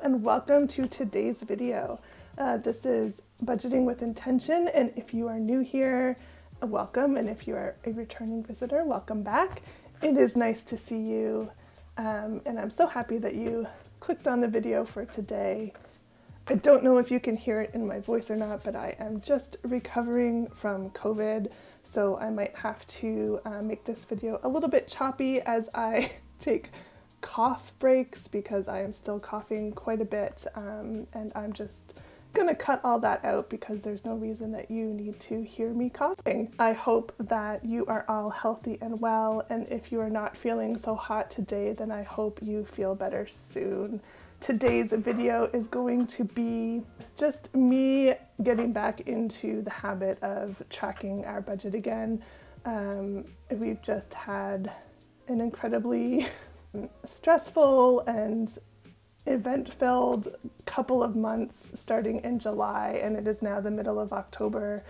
and welcome to today's video. This is Budgeting with Intention, and if you are new here, welcome, and if you are a returning visitor, welcome back. It is nice to see you, and I'm so happy that you clicked on the video for today. I don't know if you can hear it in my voice or not, but I am just recovering from COVID, so I might have to make this video a little bit choppy as I take cough breaks because I am still coughing quite a bit, and I'm just gonna cut all that out because there's no reason that you need to hear me coughing. I hope that you are all healthy and well, and if you are not feeling so hot today, then I hope you feel better soon. Today's video is going to be just me getting back into the habit of tracking our budget again. We've just had an incredibly stressful and event-filled couple of months starting in July, and it is now the middle of October,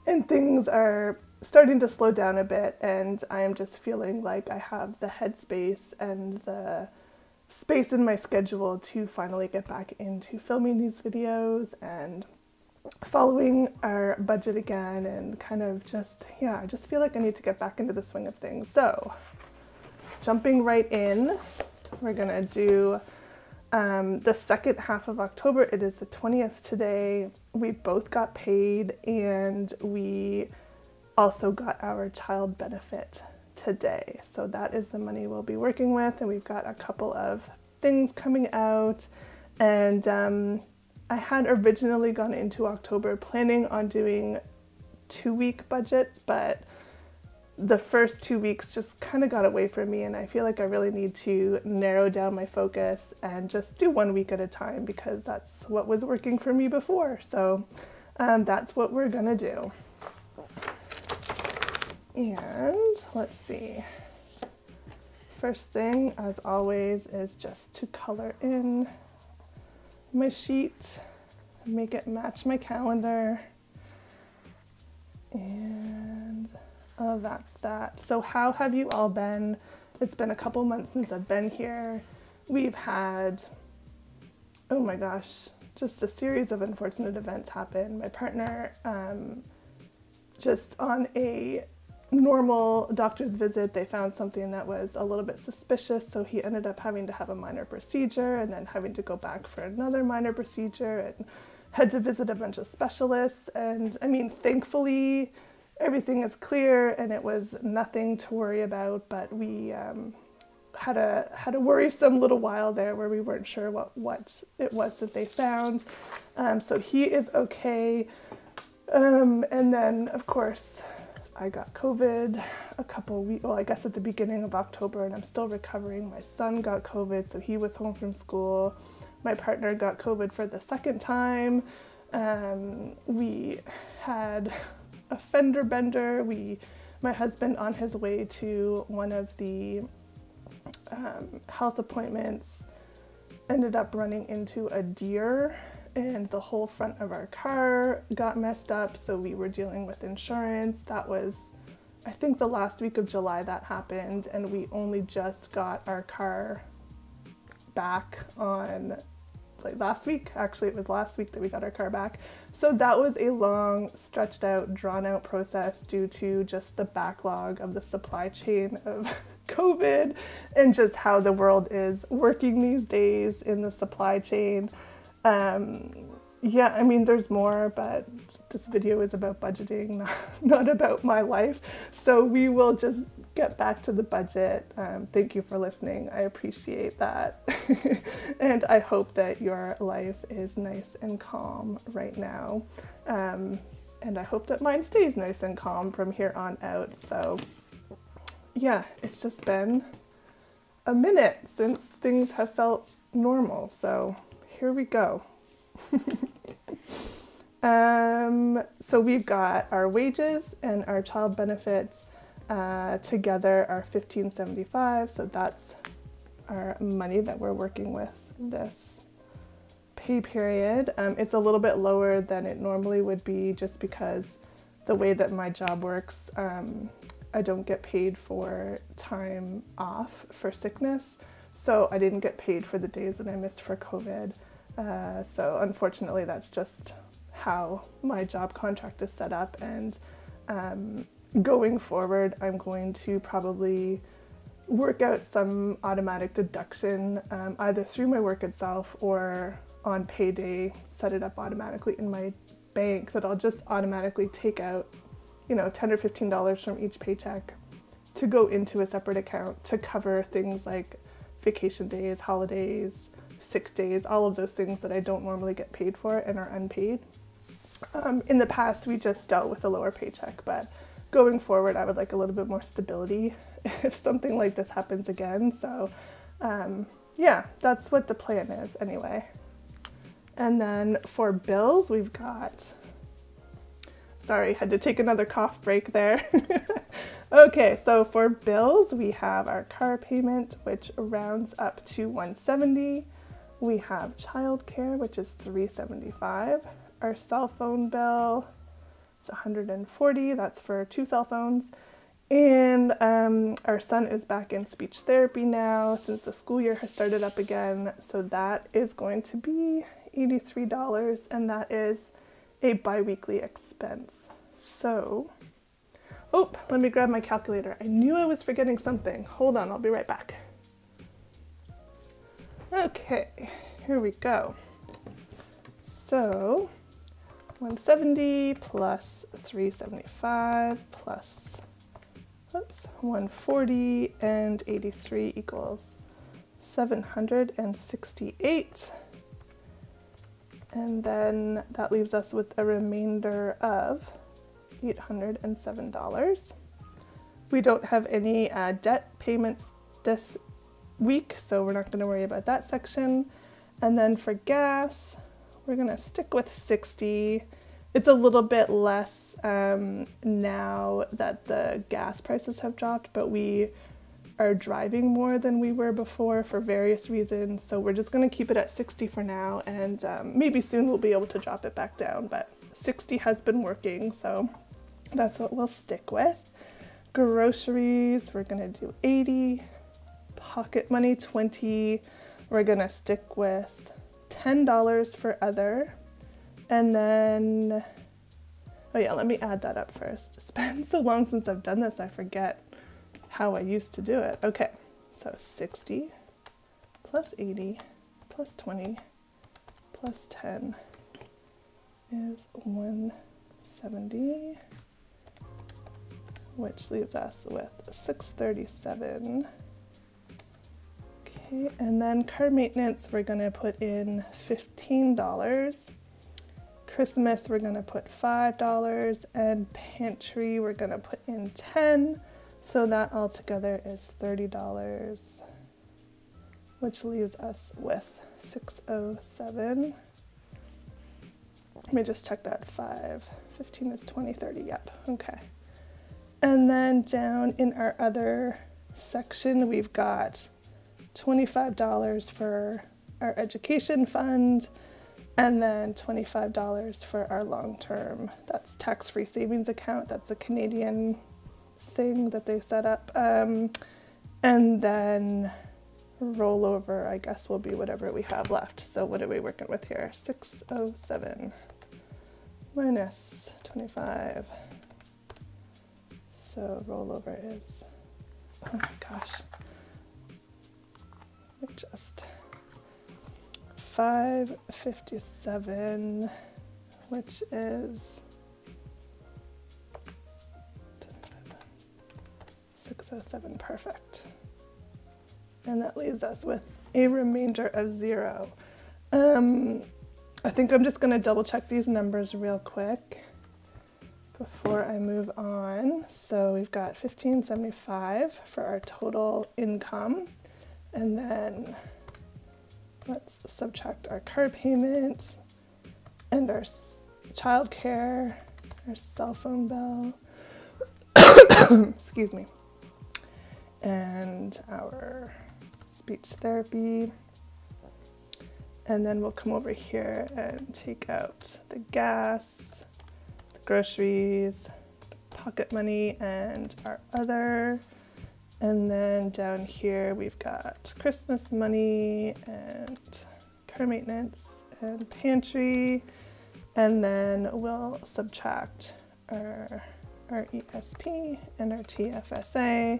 and things are starting to slow down a bit, and I am just feeling like I have the headspace and the space in my schedule to finally get back into filming these videos and following our budget again, and kind of just, yeah, I just feel like I need to get back into the swing of things. So jumping right in, we're gonna do the second half of October. It is the 20th today. We both got paid, and we also got our child benefit today. So that is the money we'll be working with, and we've got a couple of things coming out. And I had originally gone into October planning on doing 2-week budgets, but the first 2 weeks just kind of got away from me, and I feel like I really need to narrow down my focus and just do 1 week at a time because that's what was working for me before. So that's what we're gonna do. And let's see. First thing, as always, is just to color in my sheet, make it match my calendar, and oh, that's that. So how have you all been? It's been a couple months since I've been here. We've had, oh my gosh, just a series of unfortunate events happen. My partner, just on a normal doctor's visit, they found something that was a little bit suspicious, so he ended up having to have a minor procedure and then having to go back for another minor procedure and had to visit a bunch of specialists. And I mean, thankfully, everything is clear and it was nothing to worry about, but we had a worrisome little while there where we weren't sure what it was that they found. So he is okay. And then, of course, I got COVID a couple weeks, well, I guess at the beginning of October, and I'm still recovering. My son got COVID, so he was home from school. My partner got COVID for the second time. We had a fender bender. My husband, on his way to one of the health appointments, ended up running into a deer, and the whole front of our car got messed up, so we were dealing with insurance. That was, I think, the last week of July that happened, and we only just got our car back on, like, last week. Actually, it was last week that we got our car back. So that was a long, stretched out, drawn out process due to just the backlog of the supply chain of COVID and just how the world is working these days in the supply chain. Yeah, I mean, there's more, but this video is about budgeting, not about my life. So we will just get back to the budget. Thank you for listening. I appreciate that. And I hope that your life is nice and calm right now. And I hope that mine stays nice and calm from here on out. So yeah, it's just been a minute since things have felt normal. So here we go. So we've got our wages and our child benefits together are $1,575. So that's our money that we're working with this pay period. It's a little bit lower than it normally would be just because the way that my job works, I don't get paid for time off for sickness. So I didn't get paid for the days that I missed for COVID. So unfortunately, that's just how my job contract is set up. And going forward, I'm going to probably work out some automatic deduction, either through my work itself or on payday, set it up automatically in my bank that I'll just automatically take out, you know, $10 or $15 from each paycheck to go into a separate account to cover things like vacation days, holidays, sick days, all of those things that I don't normally get paid for and are unpaid. In the past, we just dealt with a lower paycheck, but going forward, I would like a little bit more stability if something like this happens again. So yeah, that's what the plan is anyway. And then for bills, we've got, sorry, had to take another cough break there. Okay, so for bills, we have our car payment, which rounds up to $170. We have childcare, which is $375. Our cell phone bill is $140. That's for 2 cell phones. And our son is back in speech therapy now since the school year has started up again. So that is going to be $83, and that is a bi-weekly expense. So, oh, let me grab my calculator. I knew I was forgetting something. Hold on, I'll be right back. Okay, here we go. So 170 plus 375 plus, oops, 140 and 83 equals 768. And then that leaves us with a remainder of $807. We don't have any debt payments this week, so we're not going to worry about that section. And then for gas, we're going to stick with 60. It's a little bit less now that the gas prices have dropped, but we are driving more than we were before for various reasons. So we're just going to keep it at 60 for now, and maybe soon we'll be able to drop it back down, but 60 has been working, so that's what we'll stick with. Groceries, we're going to do 80. Pocket money, 20. We're going to stick with $10 for other. And then, oh yeah, let me add that up first. It's been so long since I've done this, I forget how I used to do it. Okay, so 60 plus 80 plus 20 plus 10 is 170, which leaves us with 637. Okay, and then car maintenance, we're gonna put in $15. Christmas, we're gonna put $5, and pantry, we're gonna put in 10. So that altogether is $30, which leaves us with 607. Let me just check that. 5, 15 is 20, 30, yep, okay. And then down in our other section, we've got $25 for our education fund, and then $25 for our long-term, that's tax-free savings account. That's a Canadian thing that they set up. And then rollover, I guess, will be whatever we have left. So what are we working with here? 607 minus 25. So rollover is, oh my gosh, just 557, which is 607, perfect. And that leaves us with a remainder of 0. I think I'm just going to double check these numbers real quick before I move on. So we've got 1575 for our total income, and then let's subtract our car payment and our childcare, our cell phone bill, excuse me, and our speech therapy. And then we'll come over here and take out the gas, the groceries, pocket money, and our other. And then down here we've got Christmas money and car car maintenance and pantry, and then we'll subtract our ESP and our TFSA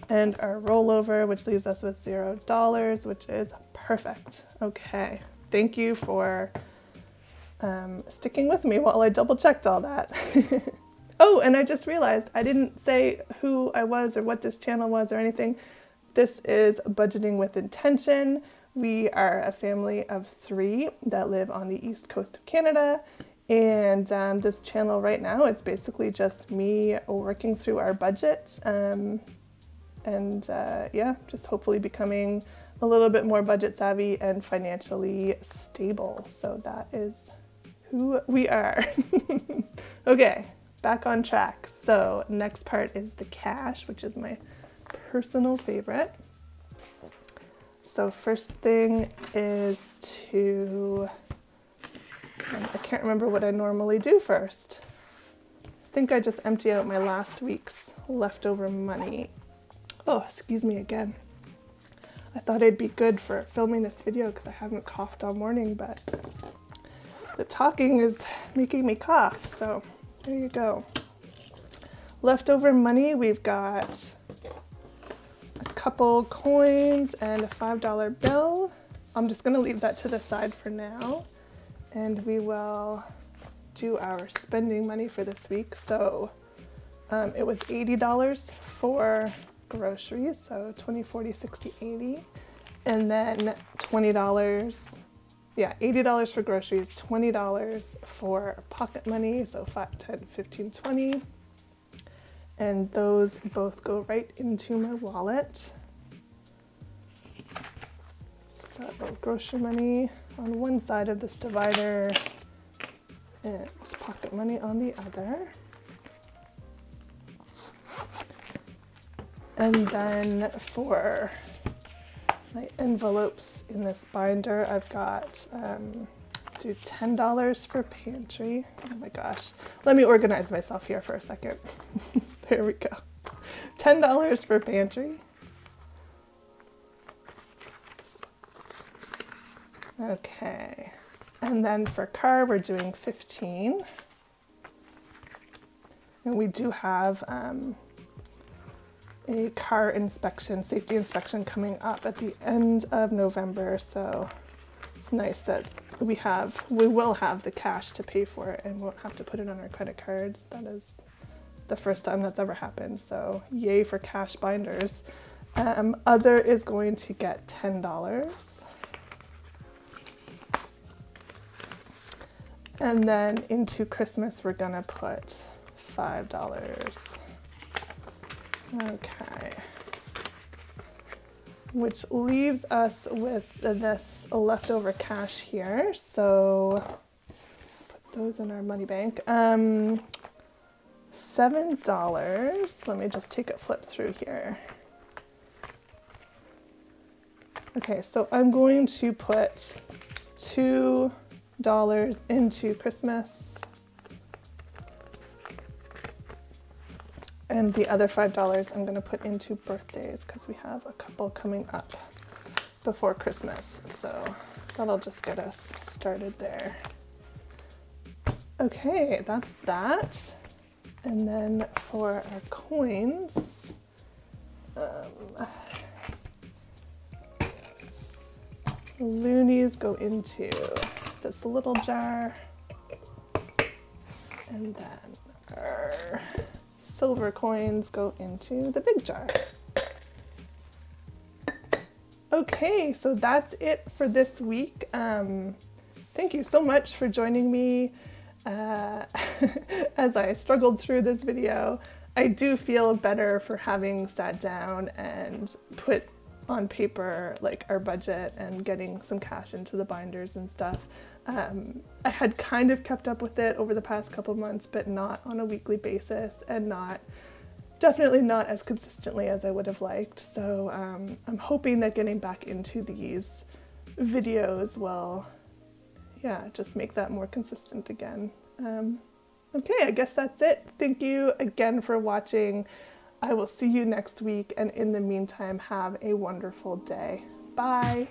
and our rollover, which leaves us with $0, which is perfect. Okay, thank you for sticking with me while I double checked all that. Oh, and I just realized I didn't say who I was or what this channel was or anything. This is Budgeting with Intention. We are a family of 3 that live on the east coast of Canada. And this channel right now, it's basically just me working through our budget yeah, just hopefully becoming a little bit more budget savvy and financially stable. So that is who we are. Okay, back on track. So next part is the cash, which is my personal favorite. So first thing is to, I can't remember what I normally do first. I think I just empty out my last week's leftover money. Oh, excuse me again. I thought I'd be good for filming this video because I haven't coughed all morning, but the talking is making me cough, so there you go. Leftover money, we've got a couple coins and a $5 bill. I'm just gonna leave that to the side for now, and we will do our spending money for this week. So it was $80 for groceries, so 20, 40, 60, 80, and then $20, yeah, $80 for groceries, $20 for pocket money, so 5, 10, 15, 20, and those both go right into my wallet. So grocery money on one side of this divider and pocket money on the other. And then for my envelopes in this binder, I've got do $10 for pantry. Oh my gosh, let me organize myself here for a second. There we go. $10 for pantry. Okay, and then for car, we're doing 15. And we do have a car inspection, safety inspection coming up at the end of November, so it's nice that we will have the cash to pay for it and won't have to put it on our credit cards. That is the first time that's ever happened, so yay for cash binders. Other is going to get $10. And then into Christmas, we're gonna put $5. Okay, which leaves us with this leftover cash here. So put those in our money bank. $7. Let me just take a flip through here. Okay, so I'm going to put $2 into Christmas. And the other $5 I'm going to put into birthdays because we have a couple coming up before Christmas. So that'll just get us started there. Okay, that's that. And then for our coins, loonies go into this little jar. And then our silver coins go into the big jar. Okay, so that's it for this week. Thank you so much for joining me as I struggled through this video. I do feel better for having sat down and put on paper like our budget and getting some cash into the binders and stuff. I had kind of kept up with it over the past couple months, but not on a weekly basis and definitely not as consistently as I would have liked. So I'm hoping that getting back into these videos will, yeah, just make that more consistent again. Okay, I guess that's it. Thank you again for watching. I will see you next week, and in the meantime, have a wonderful day. Bye.